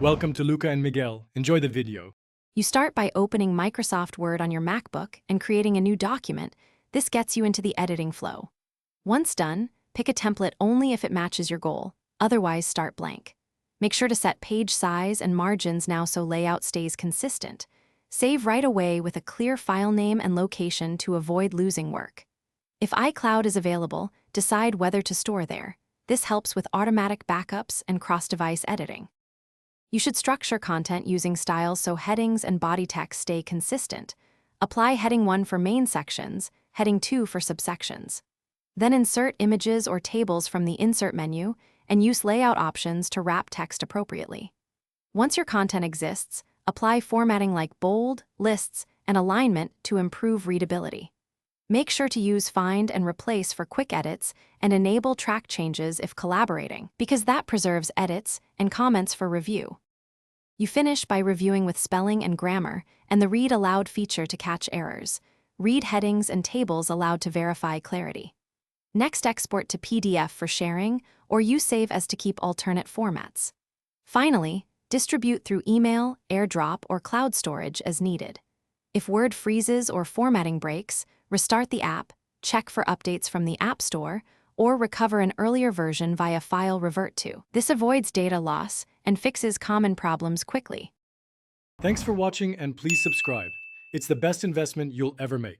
Welcome to Luca and Miguel. Enjoy the video. You start by opening Microsoft Word on your MacBook and creating a new document. This gets you into the editing flow. Once done, pick a template only if it matches your goal, otherwise start blank. Make sure to set page size and margins now so layout stays consistent. Save right away with a clear file name and location to avoid losing work. If iCloud is available, decide whether to store there. This helps with automatic backups and cross-device editing. You should structure content using styles so headings and body text stay consistent. Apply heading 1 for main sections, heading 2 for subsections. Then insert images or tables from the Insert menu and use layout options to wrap text appropriately. Once your content exists, apply formatting like bold, lists, and alignment to improve readability. Make sure to use Find and Replace for quick edits and enable track changes if collaborating, because that preserves edits and comments for review. You finish by reviewing with spelling and grammar and the Read Aloud feature to catch errors. Read headings and tables aloud to verify clarity. Next, export to PDF for sharing or use Save As to keep alternate formats. Finally, distribute through email, AirDrop, or cloud storage as needed. If Word freezes or formatting breaks, restart the app, check for updates from the App Store, or recover an earlier version via File Revert To. This avoids data loss and fixes common problems quickly. Thanks for watching and please subscribe. It's the best investment you'll ever make.